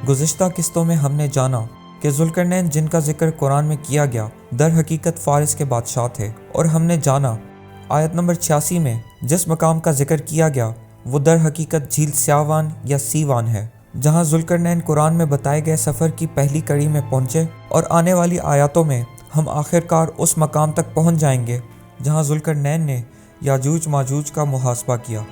گزشتہ قسطوں میں ہم نے جانا کہ ذوالقرنین جن کا ذکر قرآن میں کیا گیا در حقیقت فارس کے بادشاہ تھے، اور ہم نے جانا آیت نمبر 86 میں جس مقام کا ذکر کیا گیا وہ در حقیقت جھیل سیاوان یا سیوان ہے، جہاں ذوالقرنین قرآن میں بتائے گئے سفر کی پہلی کڑی میں پہنچے، اور آنے والی آیاتوں میں ہم آخرکار اس مقام تک پہنچ جائیں گے جہاں ذوالقرنین نے یاجوج ماجوج کا محاسبہ کیا۔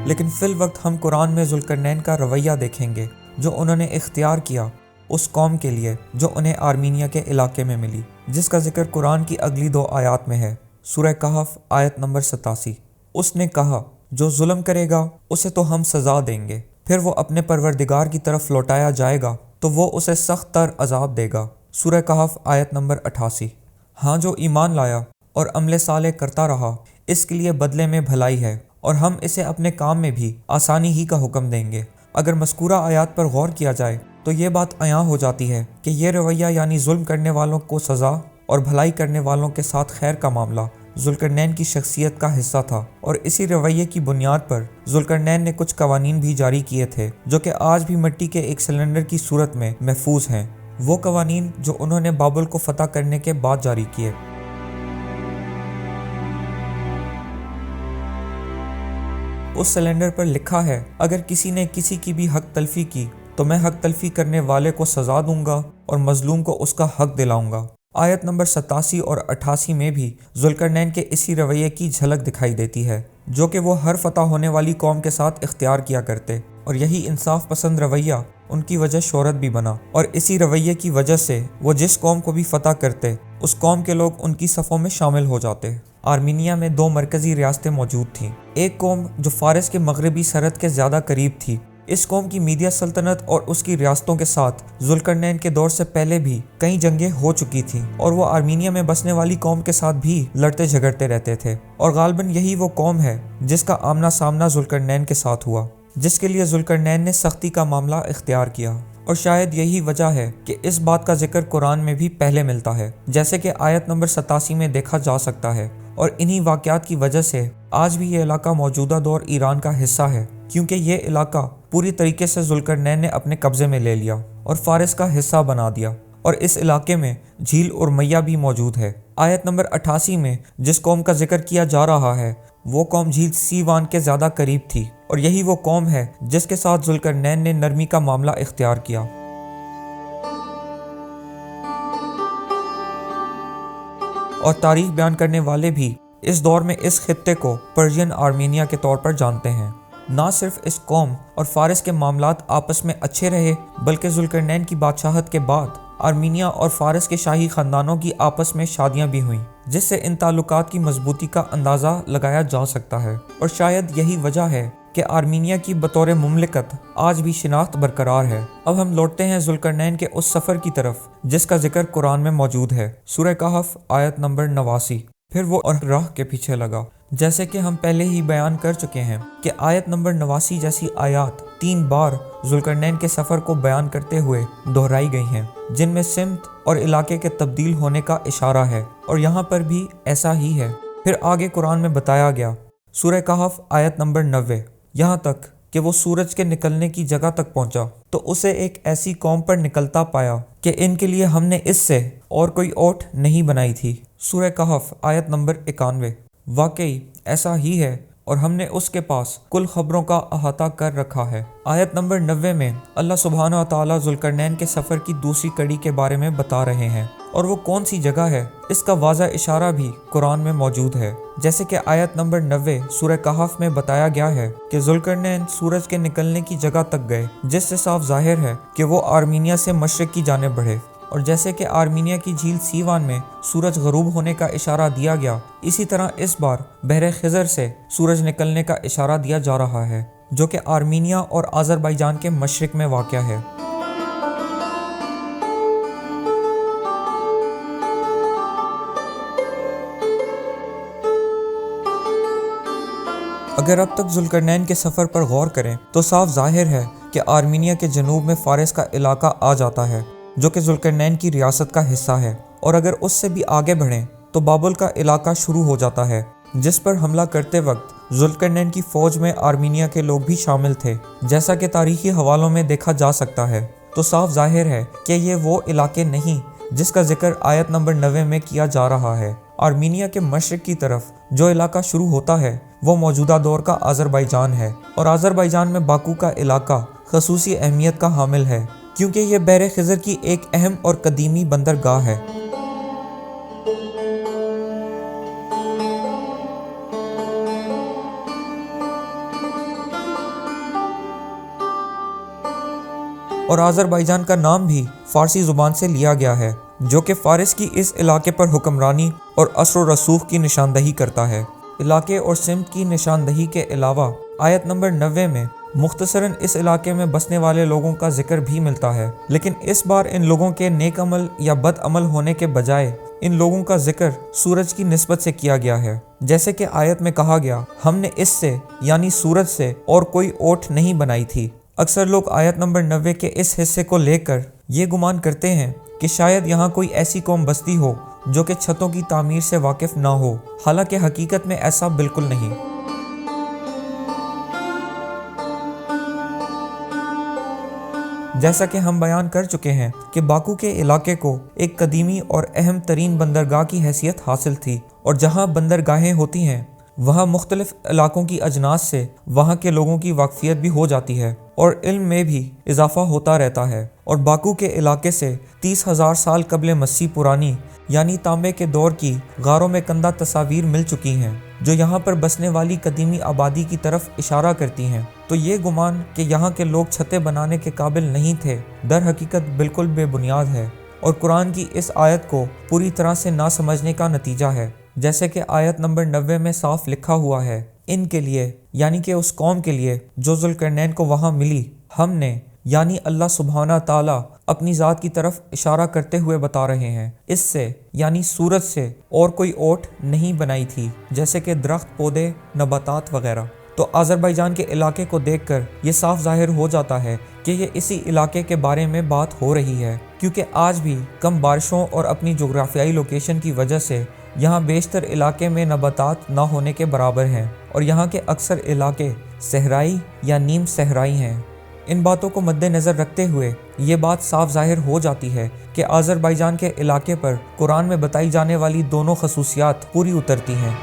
لیکن فی الوقت ہم قرآن میں ذوالقرنین کا رویہ دیکھیں گے جو انہوں نے اختیار کیا اس قوم کے لیے جو انہیں آرمینیا کے علاقے میں ملی، جس کا ذکر قرآن کی اگلی 2 آیات میں ہے۔ سورہ کہف آیت نمبر 87۔ اس نے کہا جو ظلم کرے گا اسے تو ہم سزا دیں گے، پھر وہ اپنے پروردگار کی طرف لوٹایا جائے گا تو وہ اسے سخت تر عذاب دے گا۔ سورہ کہف آیت نمبر 88۔ ہاں جو ایمان لایا اور عمل صالح کرتا رہا اس کے لیے بدلے میں بھلائی ہے، اور ہم اسے اپنے کام میں بھی آسانی ہی کا حکم دیں گے۔ اگر مذکورہ آیات پر غور کیا جائے تو یہ بات عیاں ہو جاتی ہے کہ یہ رویہ یعنی ظلم کرنے والوں کو سزا اور بھلائی کرنے والوں کے ساتھ خیر کا معاملہ ذوالقرنین کی شخصیت کا حصہ تھا، اور اسی رویے کی بنیاد پر ذوالقرنین نے کچھ قوانین بھی جاری کیے تھے جو کہ آج بھی مٹی کے ایک سلنڈر کی صورت میں محفوظ ہیں، وہ قوانین جو انہوں نے بابل کو فتح کرنے کے بعد جاری کیے۔ اس سلنڈر پر لکھا ہے اگر کسی نے کسی کی بھی حق تلفی کی تو میں حق تلفی کرنے والے کو سزا دوں گا اور مظلوم کو اس کا حق دلاؤں گا۔ آیت نمبر 87 اور 88 میں بھی ذوالقرنین کے اسی رویے کی جھلک دکھائی دیتی ہے جو کہ وہ ہر فتح ہونے والی قوم کے ساتھ اختیار کیا کرتے، اور یہی انصاف پسند رویہ ان کی وجہ شہرت بھی بنا، اور اسی رویے کی وجہ سے وہ جس قوم کو بھی فتح کرتے اس قوم کے لوگ ان کی صفوں میں شامل ہو جاتے۔ آرمینیا میں 2 مرکزی ریاستیں موجود تھیں، ایک قوم جو فارس کے مغربی سرحد کے زیادہ قریب تھی۔ اس قوم کی میڈیا سلطنت اور اس کی ریاستوں کے ساتھ ذوالقرنین کے دور سے پہلے بھی کئی جنگیں ہو چکی تھیں، اور وہ آرمینیا میں بسنے والی قوم کے ساتھ بھی لڑتے جھگڑتے رہتے تھے، اور غالباً یہی وہ قوم ہے جس کا آمنا سامنا ذوالقرنین کے ساتھ ہوا، جس کے لیے ذوالقرنین نے سختی کا معاملہ اختیار کیا، اور شاید یہی وجہ ہے کہ اس بات کا ذکر قرآن میں بھی پہلے ملتا ہے، جیسے کہ آیت نمبر 87 میں دیکھا جا سکتا ہے، اور انہی واقعات کی وجہ سے آج بھی یہ علاقہ موجودہ دور ایران کا حصہ ہے، کیونکہ یہ علاقہ پوری طریقے سے ذوالقرنین نے اپنے قبضے میں لے لیا اور فارس کا حصہ بنا دیا، اور اس علاقے میں جھیل ارمیہ بھی موجود ہے۔ آیت نمبر 88 میں جس قوم کا ذکر کیا جا رہا ہے وہ قوم جھیل سیوان کے زیادہ قریب تھی، اور یہی وہ قوم ہے جس کے ساتھ ذوالقرنین نے نرمی کا معاملہ اختیار کیا۔ اور تاریخ بیان کرنے والے بھی اس دور میں اس خطے کو پرشین آرمینیا کے طور پر جانتے ہیں۔ نہ صرف اس قوم اور فارس کے معاملات آپس میں اچھے رہے، بلکہ ذوالقرنین کی بادشاہت کے بعد آرمینیا اور فارس کے شاہی خاندانوں کی آپس میں شادیاں بھی ہوئیں، جس سے ان تعلقات کی مضبوطی کا اندازہ لگایا جا سکتا ہے، اور شاید یہی وجہ ہے کہ آرمینیا کی بطور مملکت آج بھی شناخت برقرار ہے۔ اب ہم لوٹتے ہیں ذوالقرنین کے اس سفر کی طرف جس کا ذکر قرآن میں موجود ہے۔ سورہ کہف آیت نمبر 89۔ پھر وہ راہ کے پیچھے لگا۔ جیسے کہ ہم پہلے ہی بیان کر چکے ہیں کہ آیت نمبر 89 جیسی آیات 3 بار ذوالقرنین کے سفر کو بیان کرتے ہوئے دہرائی گئی ہیں، جن میں سمت اور علاقے کے تبدیل ہونے کا اشارہ ہے، اور یہاں پر بھی ایسا ہی ہے۔ پھر آگے قرآن میں بتایا گیا، سورہ کہف آیت نمبر 90، یہاں تک کہ وہ سورج کے نکلنے کی جگہ تک پہنچا تو اسے ایک ایسی قوم پر نکلتا پایا کہ ان کے لیے ہم نے اس سے اور کوئی اوٹ نہیں بنائی تھی۔ سورہ کہف آیت نمبر 91۔ واقعی ایسا ہی ہے، اور ہم نے اس کے پاس کل خبروں کا احاطہ کر رکھا ہے۔ آیت نمبر 90 میں اللہ سبحانہ و تعالیٰ ذوالقرنین کے سفر کی دوسری کڑی کے بارے میں بتا رہے ہیں، اور وہ کون سی جگہ ہے اس کا واضح اشارہ بھی قرآن میں موجود ہے، جیسے کہ آیت نمبر 90 سورہ کہف میں بتایا گیا ہے کہ ذوالقرنین سورج کے نکلنے کی جگہ تک گئے، جس سے صاف ظاہر ہے کہ وہ آرمینیا سے مشرق کی جانب بڑھے، اور جیسے کہ آرمینیا کی جھیل سیوان میں سورج غروب ہونے کا اشارہ دیا گیا، اسی طرح اس بار بحر خضر سے سورج نکلنے کا اشارہ دیا جا رہا ہے، جو کہ آرمینیا اور آذربائیجان کے مشرق میں واقع ہے۔ اگر اب تک ذوالقرنین کے سفر پر غور کریں تو صاف ظاہر ہے کہ آرمینیا کے جنوب میں فارس کا علاقہ آ جاتا ہے جو کہ ذوالقرنین کی ریاست کا حصہ ہے، اور اگر اس سے بھی آگے بڑھیں تو بابل کا علاقہ شروع ہو جاتا ہے، جس پر حملہ کرتے وقت ذوالقرنین کی فوج میں آرمینیا کے لوگ بھی شامل تھے، جیسا کہ تاریخی حوالوں میں دیکھا جا سکتا ہے۔ تو صاف ظاہر ہے کہ یہ وہ علاقے نہیں جس کا ذکر آیت نمبر 90 میں کیا جا رہا ہے۔ آرمینیا کے مشرق کی طرف جو علاقہ شروع ہوتا ہے وہ موجودہ دور کا آذربائیجان ہے، اور آذربائیجان میں باکو کا علاقہ خصوصی اہمیت کا حامل ہے کیونکہ یہ بحر خزر کی ایک اہم اور قدیمی بندرگاہ ہے۔ اور آذربائیجان کا نام بھی فارسی زبان سے لیا گیا ہے، جو کہ فارس کی اس علاقے پر حکمرانی اور اثر و رسوخ کی نشاندہی کرتا ہے۔ علاقے اور سمت کی نشاندہی کے علاوہ آیت نمبر 90 میں مختصراً اس علاقے میں بسنے والے لوگوں کا ذکر بھی ملتا ہے، لیکن اس بار ان لوگوں کے نیک عمل یا بد عمل ہونے کے بجائے ان لوگوں کا ذکر سورج کی نسبت سے کیا گیا ہے، جیسے کہ آیت میں کہا گیا، ہم نے اس سے یعنی سورج سے اور کوئی اوٹ نہیں بنائی تھی۔ اکثر لوگ آیت نمبر 90 کے اس حصے کو لے کر یہ گمان کرتے ہیں کہ شاید یہاں کوئی ایسی قوم بستی ہو جو کہ چھتوں کی تعمیر سے واقف نہ ہو، حالانکہ حقیقت میں ایسا بالکل نہیں۔ جیسا کہ ہم بیان کر چکے ہیں کہ باکو کے علاقے کو ایک قدیمی اور اہم ترین بندرگاہ کی حیثیت حاصل تھی، اور جہاں بندرگاہیں ہوتی ہیں وہاں مختلف علاقوں کی اجناس سے وہاں کے لوگوں کی واقفیت بھی ہو جاتی ہے اور علم میں بھی اضافہ ہوتا رہتا ہے۔ اور باکو کے علاقے سے 30,000 سال قبل مسیح پرانی یعنی تانبے کے دور کی غاروں میں کندہ تصاویر مل چکی ہیں جو یہاں پر بسنے والی قدیمی آبادی کی طرف اشارہ کرتی ہیں۔ تو یہ گمان کہ یہاں کے لوگ چھتیں بنانے کے قابل نہیں تھے در حقیقت بالکل بے بنیاد ہے، اور قرآن کی اس آیت کو پوری طرح سے نہ سمجھنے کا نتیجہ ہے، جیسے کہ آیت نمبر 90 میں صاف لکھا ہوا ہے، ان کے لیے یعنی کہ اس قوم کے لیے جو ذوالقرنین کو وہاں ملی، ہم نے یعنی اللہ سبحانہ تعالیٰ اپنی ذات کی طرف اشارہ کرتے ہوئے بتا رہے ہیں، اس سے یعنی سورج سے اور کوئی اوٹ نہیں بنائی تھی، جیسے کہ درخت، پودے، نباتات وغیرہ۔ تو آذربائیجان کے علاقے کو دیکھ کر یہ صاف ظاہر ہو جاتا ہے کہ یہ اسی علاقے کے بارے میں بات ہو رہی ہے، کیونکہ آج بھی کم بارشوں اور اپنی جغرافیائی لوکیشن کی وجہ سے یہاں بیشتر علاقے میں نباتات نہ ہونے کے برابر ہیں، اور یہاں کے اکثر علاقے صحرائی یا نیم صحرائی ہیں۔ ان باتوں کو مد نظر رکھتے ہوئے یہ بات صاف ظاہر ہو جاتی ہے کہ آذربائیجان کے علاقے پر قرآن میں بتائی جانے والی دونوں خصوصیات پوری اترتی ہیں۔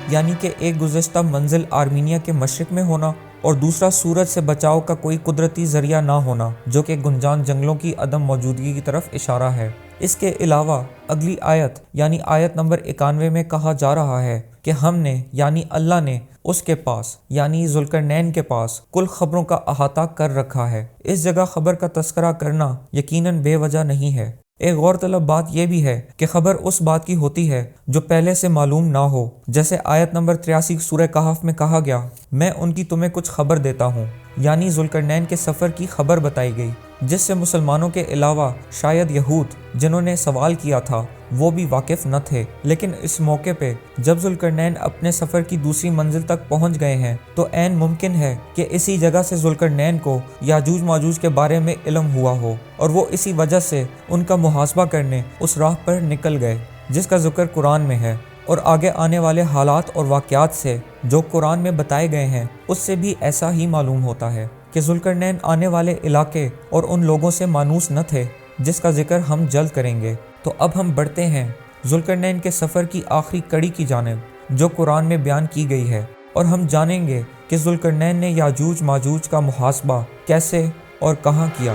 یعنی کہ ایک گزشتہ منزل آرمینیا کے مشرق میں ہونا اور دوسرا سورج سے بچاؤ کا کوئی قدرتی ذریعہ نہ ہونا، جو کہ گنجان جنگلوں کی عدم موجودگی کی طرف اشارہ ہے۔ اس کے علاوہ اگلی آیت یعنی آیت نمبر 91 میں کہا جا رہا ہے کہ ہم نے یعنی اللہ نے اس کے پاس یعنی ذوالقرنین کے پاس کل خبروں کا احاطہ کر رکھا ہے۔ اس جگہ خبر کا تذکرہ کرنا یقیناً بے وجہ نہیں ہے۔ ایک غور طلب بات یہ بھی ہے کہ خبر اس بات کی ہوتی ہے جو پہلے سے معلوم نہ ہو، جیسے آیت نمبر 83 سورہ کہف میں کہا گیا، میں ان کی تمہیں کچھ خبر دیتا ہوں، یعنی ذوالقرنین کے سفر کی خبر بتائی گئی، جس سے مسلمانوں کے علاوہ شاید یہود جنہوں نے سوال کیا تھا وہ بھی واقف نہ تھے۔ لیکن اس موقع پہ جب ذوالقرنین اپنے سفر کی دوسری منزل تک پہنچ گئے ہیں تو عین ممکن ہے کہ اسی جگہ سے ذوالقرنین کو یاجوج ماجوج کے بارے میں علم ہوا ہو، اور وہ اسی وجہ سے ان کا محاسبہ کرنے اس راہ پر نکل گئے جس کا ذکر قرآن میں ہے، اور آگے آنے والے حالات اور واقعات سے جو قرآن میں بتائے گئے ہیں اس سے بھی ایسا ہی معلوم ہوتا ہے کہ ذوالقرنین آنے والے علاقے اور ان لوگوں سے مانوس نہ تھے جس کا ذکر ہم جلد کریں گے۔ تو اب ہم بڑھتے ہیں ذوالقرنین کے سفر کی آخری کڑی کی جانب جو قرآن میں بیان کی گئی ہے، اور ہم جانیں گے کہ ذوالقرنین نے یاجوج ماجوج کا محاسبہ کیسے اور کہاں کیا۔